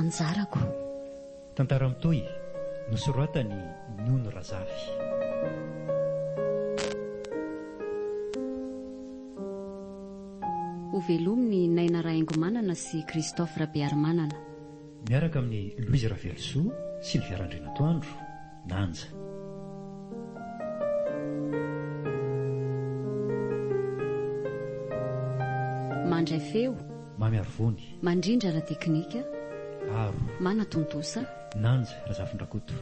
anjarako. Tantara mitoy nosoratany Nono Razafy. Ho velominy Naina Rahaingomanana sy Christophe Rabearimanana. Miaraka amin'ny Louise Ravelsoa sy ny Viarandrinatoandro, Nanja. Mandray feo, Mamy Arvony, mandrindra ra teknika, Aro, manatontosa, Nanja Razafindrakoto.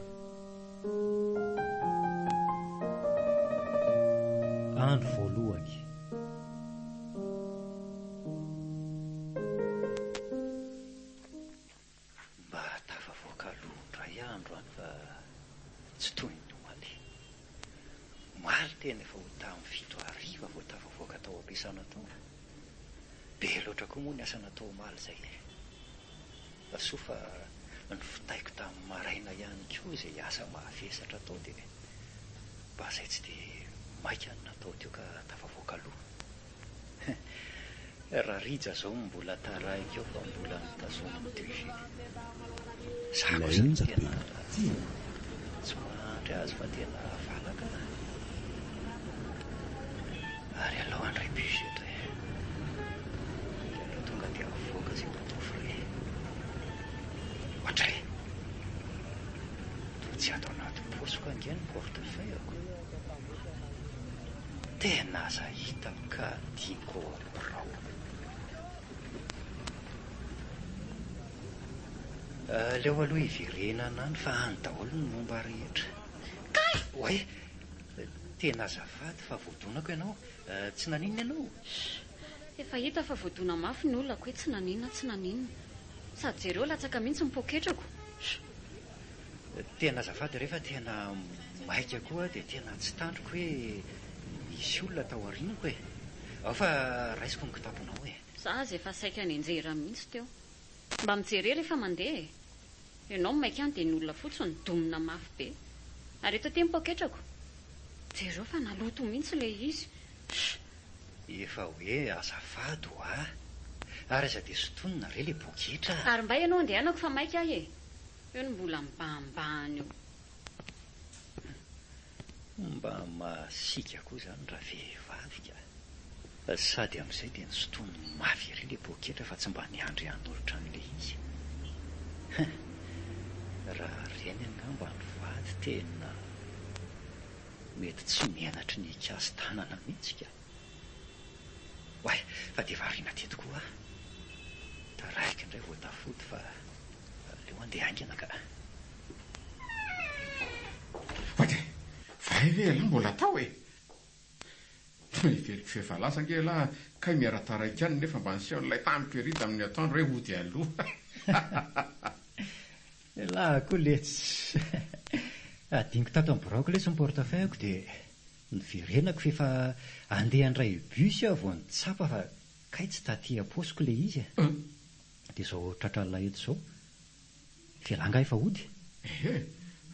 Andro voalohany. Mba tafavoaka alohandray andro any fa tsy toy ny omaly. Maly tena efa ho tamin'ny 7:00 vao tafavoaka tao ampiasana tao. Be loatra koa moa ny asa natao maly zay. Soa fa ny fitaiko tamin'ny maraina ihany koa izay asa mahavesatra tao dia mba zay tsy dia maika ny natao teo ka tafavoaka aloha. Raha rija zao mbola taraiky eo fa mbola nitazominy teo izy. Zako tena tsy mandry azy fa tena valaka. Ary alao andray bus eto e. Tonga dia avoaka zay natao fray. Ohatray. Tsy atao anaty posiko ange ny portefeuille-ko. Tena aza hita ka tiako birao. Leo aloha hivirenana any fa any daholo ny momba rehetra. Kay! Oe, tena azafady fa voadonako ianao. Tsy naninona ianao? Efa hita fa voadona mafy ny olona hoe tsy naninona, tsy naninona. Sady jereo latsaka mihitsy mipoketrako. Tena azafady rehefa tena maika koa dia tena tsy tandriko hoe misy olona tao arinako e. Ao fa raisiko ny kitaponao e. Za azy efa saika ny enjera mihitsy teo. Mba mijery rehefa mandeha. Ianao maika any dia ny olona fotsiny domina mafy be. Ary eto ty mipoketrako. Jereo fa naloto mihitsy le izy. Efa hoe azafady ho a. Ary aza dia sotonina re le poketra. Ary mba ianao andehanako fa maika ahy e. Eo ny mbola mibambany io. Mba masika koa zany raha vehivavy ka. Sady amin'izay dia ny sotoniny mafy re le poketra fa tsy mba niandry hanolotra an'le izy. Raha reny angamba ny vady tena mety tsy mianatry ny ikasy tanana mihitsy ka. Oay, fa dia variana teto koa. Taraiky indray vao tafody fa leo andeha aingana ka. Vady, vahay ve aloha mbola tao e. Veliko fefa lasa ange la kay miara-taraiky any nefa mba niseho n'ilay tamiko ery tamin'ny atoandro hoe ody aloha. La koa letsy. Adiniko tato amin'ny biraoko le sy ny portefeuille-ko dia niverenako fefa andeha andray bus aho vao nitsapa fa kay tsy taty aposiko le izy. Dia zao tratralina eto zao. Velanga efa ody.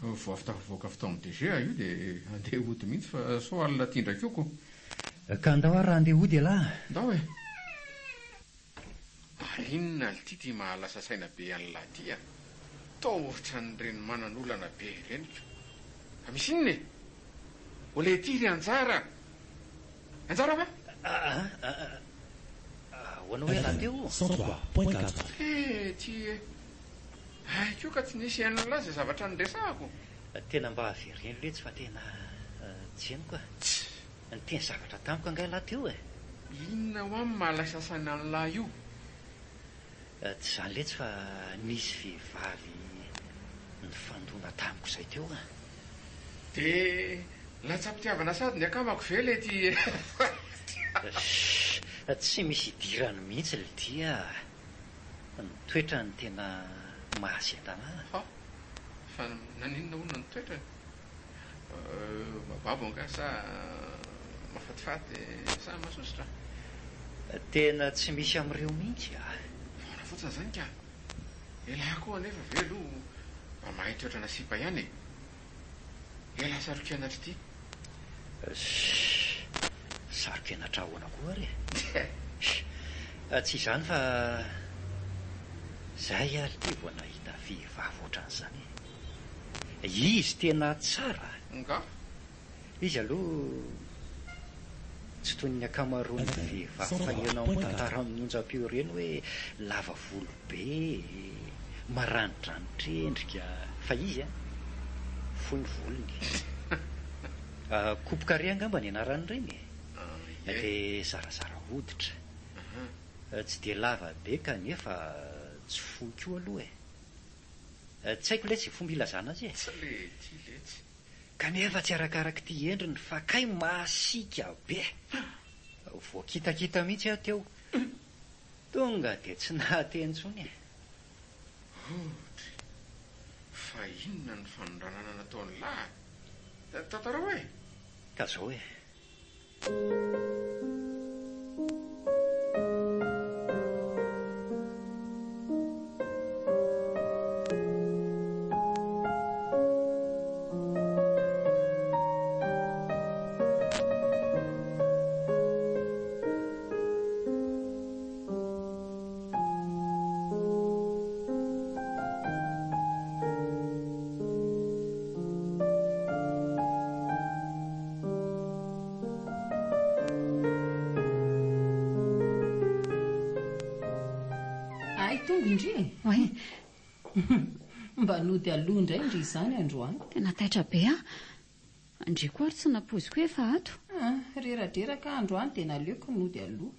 Vao after voaka fotoan'ny DG io dia andeha ody mihitsy fa so alina tindra kioko. Ka andao ary raha andeha ody alahy. Ndao e. Inona ity ty mahalasa saina be an'la ty a. Tohitra n'ireny manan'olana be irenika. Fa misy inona e? O le ty ry anjara. Anjara va? Ho anao hoe rahateo? 103.4. Ty e. Aiko ka tsy nisy an'la zay zavatra niresahako. Tena mba avereny letsy fa tena tsy eno koa. Ny teny zavatra tamiko angay lahy teo e. Inona ho amin'ny mahalasa saina an'la io? Tsy zany letsy fa nisy vehivavy ny fandona tamiko izay teo a. Dia latsa-pitiavana sady ny akamako ve le ty. Tsy misy idirany mihitsy le dia. Ny toetra ny tena mahasentana. Fa naninona olona ny toetra? Mababo anga sa mafatifaty sa masosotra? Tena tsy misy amin'ireo mihitsy a. Vona fotsiny zany ka. Elahy koa anefa velo mba mahay toetra nasipa ihany e. Elahy saroka anatra ity. Saroka anatra ahoana koa re. Tsy izany fa Zay ary ty vo nahita vehivavy ohatran'izany. Izy tena tsara. Nga? Izy aloha tsy toy ny akamaroany vehivavy fanianao amin'ny tantara amin'ny onjam-peo ireny hoe lava volo be, maranidranotra endrika. Fa izy fohy ny volony. Kopokare angamba ny anarany reny. Dia zarazara hoditra. Tsy dia lava be kanefa tsy fohy koa aloha tsy haiko ilay tsy fomba ilazana azy Tsy letsy. kanefa tsy arakaraka ty endriny fa kay masika be. Voakitakita mihitsy aho teo. Tonga dia tsy nahatentsony. Ohatra. Fa inona ny fanondranana nataony lahy? Tantara hoe? Ka zao hoe. Oe, mba lody aloha indray ndry izany androany. tena taitra be andriko ary tsy napoziko hoe efa ato. Reradreraka androany dia naleoko nody aloha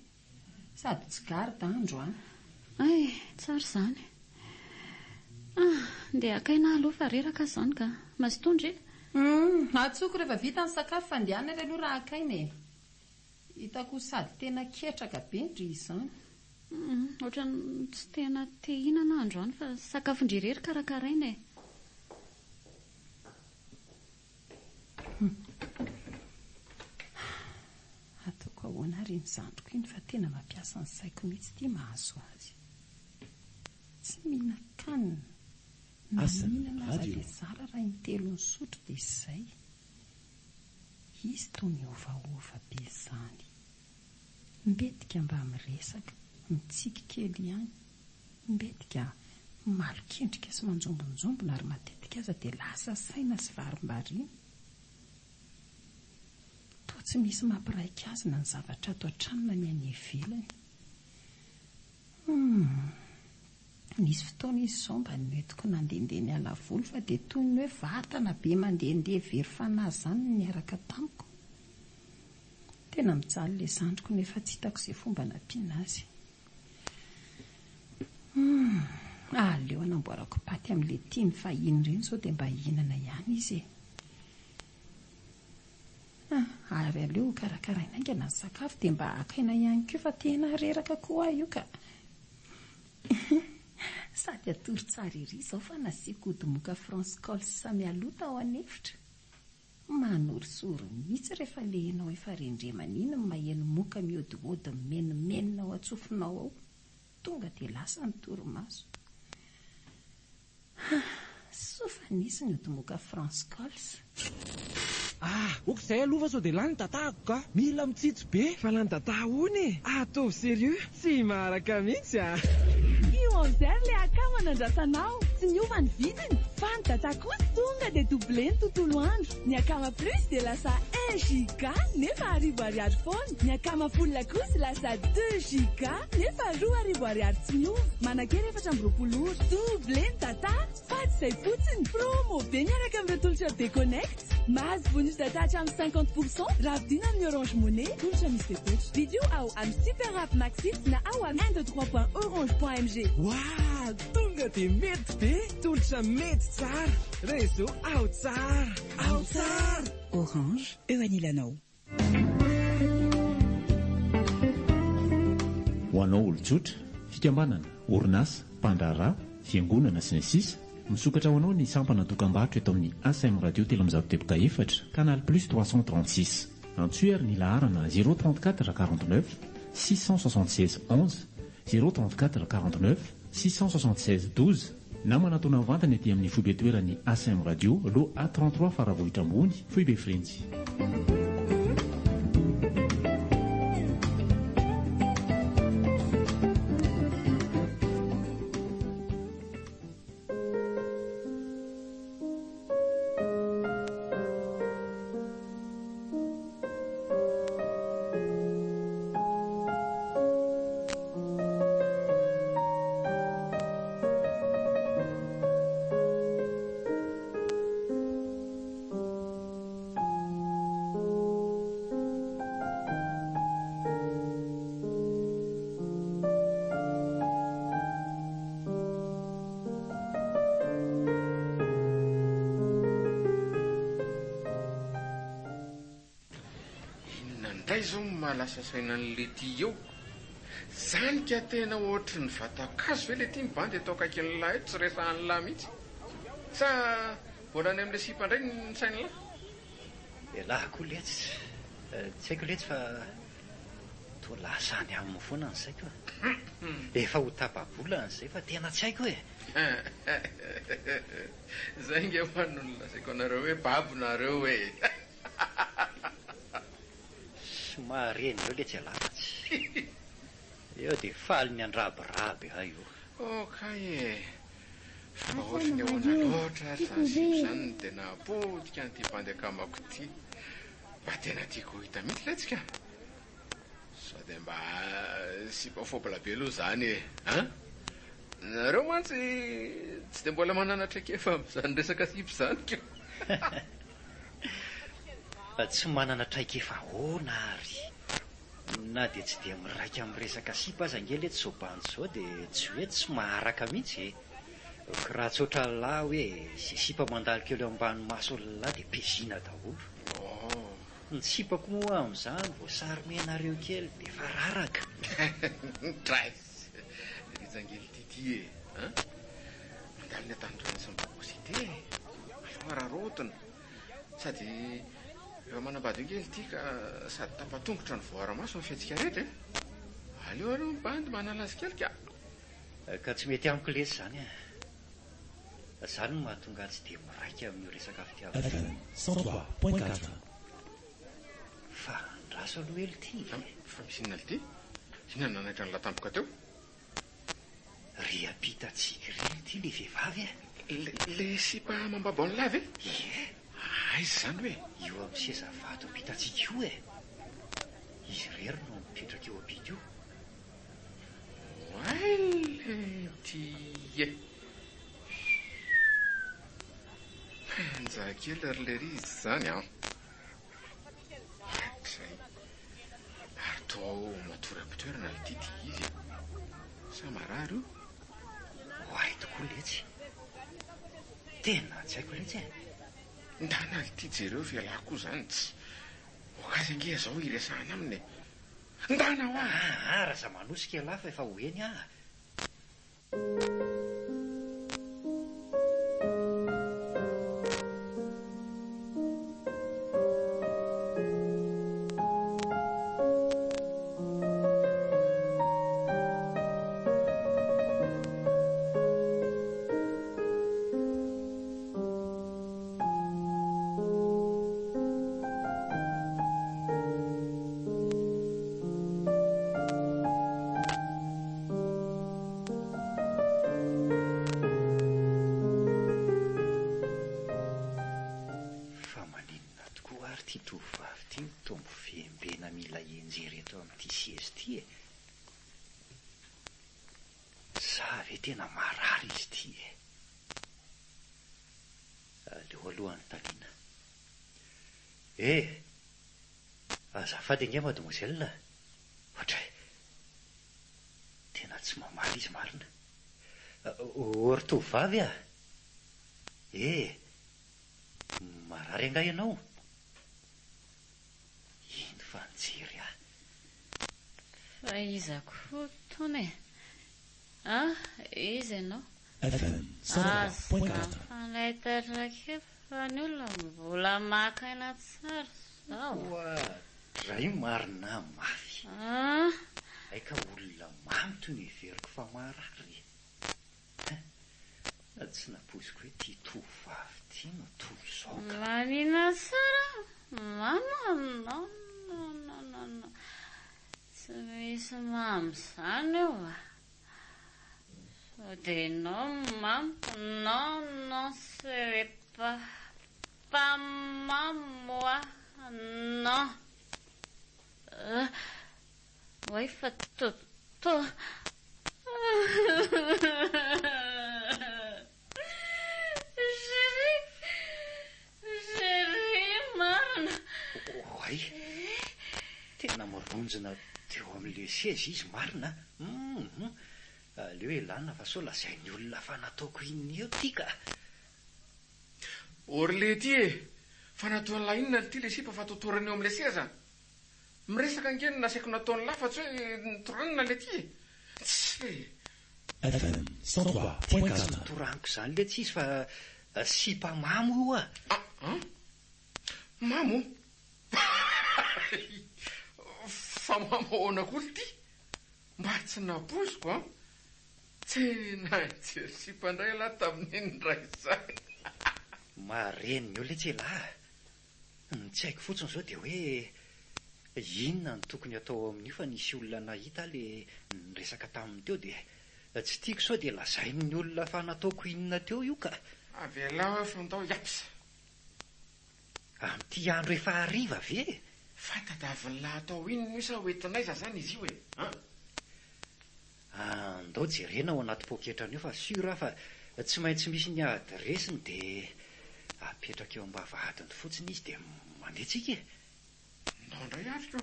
sady tsy garda androany. Ay, tsara izany. Dia akaina aloha fa reraka izany ka masitondry. Atsoko rehefa vita ny sakafo fandehana ilay aloha raha akaina e. Hitako sady tena ketraka be ndry izany. Ohatrany tsy tena te hihinana androany fa sakafon-drirery karakaraina e. Ataoko ahoana ary ny zandriko iny fa tena mampiasa ny saiko mihitsy ity mahazo azy. Tsy mihinan-kanina. Mihinana aza dia zara raha intelo ny sotro dia izay. Izy toy miovaova be izany. Mbetika mba miresaka. Mitsiky kely ihany. Mbetika malokendrika sy manjombonjombona ary matetika aza dia lasa saina sy varim-bariana. Toa tsy misy mampiraika azy na ny zavatra ato an-trano na ny any ivelany. Nisy fotoana izy izao mba noentiko nandehandeha ny ala volo fa dia toy ny hoe vatana be mandehandeha very fanahy izany no niaraka tamiko. Tena mijaly ilay zandriko nefa tsy hitako izay fomba nampiana azy. Aleo anamboarako paty amin'ilay tiany fahiny ireny sao dia mba hihinana ihany izy e. Ary aleo karakaraina aingana ny sakafo dia mba akaina ihany koa fa tena reraka koa io ka. Sady atoro tsara ery izao fa nasiako odimoka France Colse samy alota ao anefitra. Manorisoro mihitsy rehefa lehinao efa rendremana iny ny maheno moka miodiody menimenina ao atsofinao ao. Tonga dia lasa ny toromaso. Sofa nisy ny odimoka France Colse. Ok izay aloha fa sao dia lany tatahako ka. Mila mitsitsy be. Fa lany tata hony. Ataovy sérieux. Tsy maharaka mihitsy Io amin'izay ilay akama nandrasanao. Tsy niova ny vidiny. Fa ny tata kosa tonga dia doublé ny tontolo andro. Ny akama plus dia lasa 1 giga nefa 1000 foana. Ny akama full kosa lasa 2 giga nefa 2000 tsy miova. Manakera 420 ora. Doublé ny tata. Fa tsy izay fotsiny. Promo be miaraka amin'ireo tolotra be connect. Mahazo bonus data hatramin'ny 50% raha vidina amin'ny Orange Money. Tolotra misy fepetra. Vidéo ao amin'ny Super App Maxit na ao amin'ny 123.orange.mg. Wow, tonga dia mety be. Tolotra mety tsara. Réseau ao tsara. Ao tsara. Orange, eo anilanao. Ho anao olon-tsotra, fikambanana, orinasa, mpandraharaha, fiangonana sy ny sisa, misokatra ho anao ny sampana dokam-barotra eto amin'ny ASM Radio Telamizado Teboka 4, Canal Plus 336. Antsoer ny laharana 034 49 676 11, 034 49 676 12, na manatona vantana ety amin'ny foibetoerany ASM Radio, lo A33 Faravohitra ambony, Foibe Frentzy. Inona indray izao mahalasa saina an'le ty eo. Zany ka tena ohatry ny vatakazo ve le ty mibandy atao kaiky ny lahy tsy resahan'ny lahy mihitsy. Sa mbola any amin'le sipa indray ny sainy lahy? Lahy koa letsy. Tsy haiko letsy fa toa lasany aminy foana ny saiko. Efa ho tapa-bola n'izay fa tena tsy haiko e. Zay nge hoan'olona saiko anareo hoe babonareo e. Somary eny eo letsy alafatsy. Eo dia faly ny andrabiraby io. Okay. Fa ohatry ny ahoana loatra sasip izany tena apotika n'ity bandy akamako ity. Mba tena tiako hita mihitsy letsika. Sao dia mba sipafobla be aloha zany e. Nareo mantsy tsy dia mbola mananatra kefa amin'izany resaka sipy zany ko. Tsy manana traikefa ahoana ary. Na dia tsy dia miraika amin'ny resaka sipa aza nge letsy zao bandy zao dia tsy hoe tsy maharaka mihitsy e. Raha tsy oatra lahy hoe sy sipa mandalo kely ambany maso lahy dia pezina daholo. Ny sipako moa amin'izany voasarimianareo kely dia efa raraka. Trais rizangely tity e. Mandalo ny atandrona sy mibabosity e. Aloha rarotina. Sady efa manambady kely ity ka sady tapatongotra ny voaramaso ny fiatsika rehetra e. Aleo aloha ny bandy manala azy kely ka. Ka tsy mety amiko lesy zany e. Zany no mahatonga tsy dia miraika amin'ny resaka fitiavana. 103.4 Fa ndraso aloha ely ty. Fa misy inona ity? Inona nanaitra ny latampoka teo? Ry apitatsika reny ty le vehivavy e. Le sipa mambaba ny lave? Ie. Aiza zany hoe? Io amin'ny seza vato apitatsika io e. Izy rery no mipetraka eo apita io. Waile ty e. Njakely ary le ry izy zany a. Zay. Ary toa matoram-pitoerana le ty izy. Sa marary io? Hoay tokoa letsy. Tena tsy haiko letsy e. Ndana ity jereo fialako koa zany tsy. Okazy ange zao iresahana aminy e. Ndana ho a. Raha za manosika lafa efa hoeny a. Tena marary izy ty e. Aleo alohan'ny taliana. Azafady ange mademoiselle. Ohatra tena tsy mamaly izy marina. Ortovavy a? Marary anga ianao. Ino fa nijery a? Fa izako tony e. Izy ianao? FM 103.4 Fanahitatra kely fa ny olona mbola makaina tsara zao. Ray marina mafy. Aika olona mamy toy ny veriko fa marary. Tsy naposiko hoe ty tovavy ty no toy zao ka. Manina tsara? No. Tsy misy mamy zany eo a. Dia non, mam, non, c'est pas moi, non. Oui, fa to. Chérie, marina. Oay, tena maronjina teo amin'le seza izy marina. Aleo elana fa sao lazainy olona fa nataoko inona eo ty ka. Ory le ty e. Fa nataon'la inona ty le sipa fa totorany eo amin'le seza. miresaka angeny nasaiko nataony lafatsy hoe nitoranina le ty tsy FM 103.4 toraniko izany le tsy izy fa sipa mamo io mamo fa mamoana koly ty mba tsy napoziko tena jery sipandray lahy tamin'iny ndray izany mareny eo le tsy lahy tsy haiko fotsiny izao dia hoe inona no tokony atao amin'io fa nisy olona nahita le niresaka taminy teo dia tsy tiako sao dia lazainy olona fa nataoko inona teo io ka avela fandao yapsa amin'ity andro efa hariva ve fatadavin'lahy atao inona io sa hoentinaiza zany izy io andao jerena ao anaty poketrana io fa sura fa tsy maintsy misy ny adresiny dia apetraka eo ambavahadiny fotsiny izy dia mandehantsika ndray ariko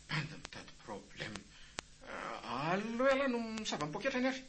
banda mitady problème allo ala no misava mipoketrany avy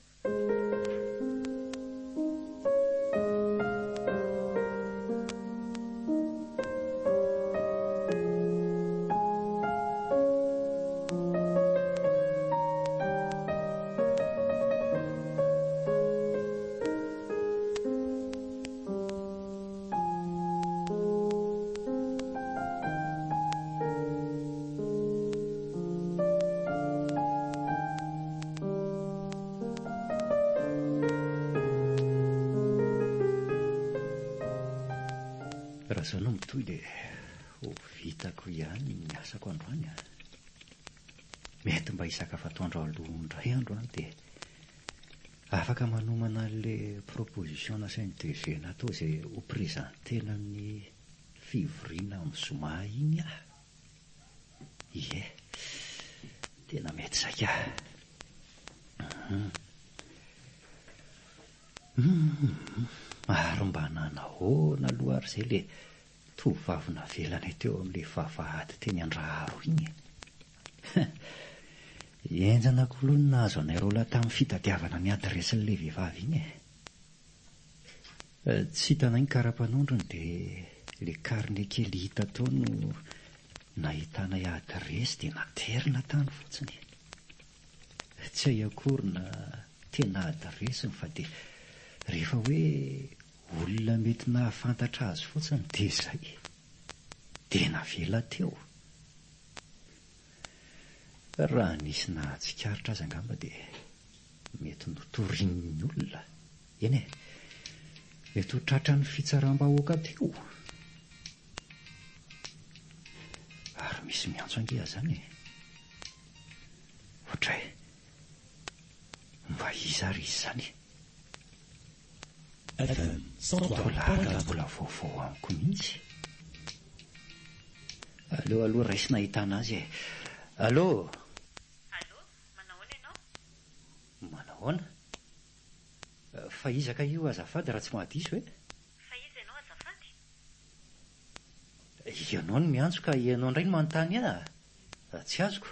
raha no mitoy dia ho vitako ihany ny asako androany mety mba hisakafo atoandro alohandray androany dia afaka manomana an'le proposition nasainy TV natao izay ho prezentena amin'ny fivoriana amin'ny zoma iny ie tena mety zay maro mba nanahoana aloha ary izay le tovavina velana teo amin'le vavahady teny Andraharo iny enjana koaloha no nahazo anay rola tamin'ny fitadiavana ny adresin'le vehivavy iny tsy hitanay ny kara-panondrony dia le karne kely hita tao no nahitanay adresy dia naterina tany fotsiny tsy hay akory na tena adresiny fa dia rehefa hoe olona mety nahafantatra azy fotsiny dia izay dia navela teo raha nisy nahatsikaritra azy angamba dia mety notorian'ny olona eny mety ho tratra ny fitsaram-bahoaka teo ary misy miantso angia zany ohatray mba iza ary izy zany FM 103.4 mbola vaovao amiko mihitsy allo raisina ahitana azy allo manahoana ianao manahoana fa izaka io azafady raha tsy mahadiso fa iza ianao azafady ianao no miantso ka ianao indray no manontany tsy azoko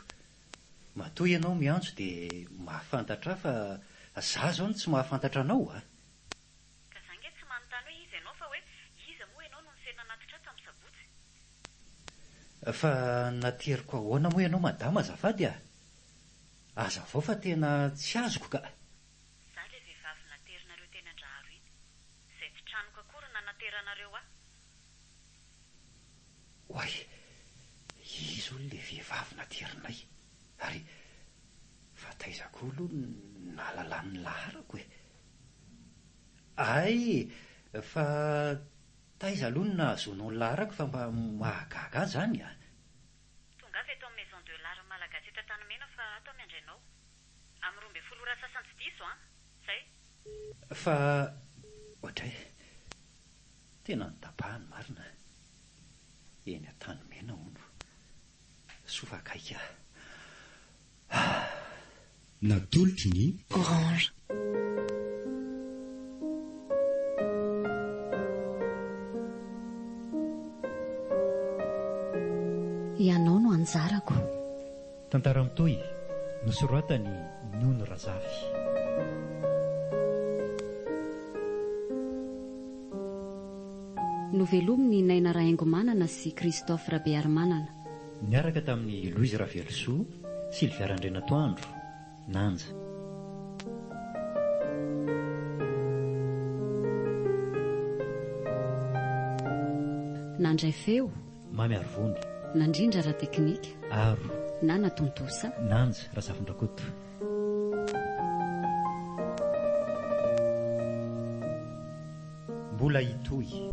matoa ianao miantso dia mahafantatra fa za zao no tsy mahafantatra anao fa nateriko ahoana moa ianao madama azafady aza vao fa tena tsy azoko ka za le vehivavy naterinareo teny Andraharo iny izay tsy tranoko akory nanateranareo oay izy olo le vehivavy naterinay ary fa taizako aloha nahalalany laharako ay fa taiza aloha no nahazoanao ny laharako fa mba mahagaga zany tonga avy eto amin'ny maison de l'art malagasy eto Antanimena fa ato miandrainao amin'ny 12 ora sasany tsy diso zay fa ohatray tena nitapahany marina eny Antanimena ono sofakaika natolotry ny Orange ianao no anjarako tantara mitoy nosoratany Nono Razafy novelomy ny Naina Rahaingomanana sy Christophe Rabearimanana Niaraka tamin'ny Louise Ravelsoa, Sylvia Randrenatoandro, Nanja. Nandray feo, Mamy Arvony, nandrindra raha teknika, Aro, na natontosa, Nanja Razafindrakoto. Mbola hitohy.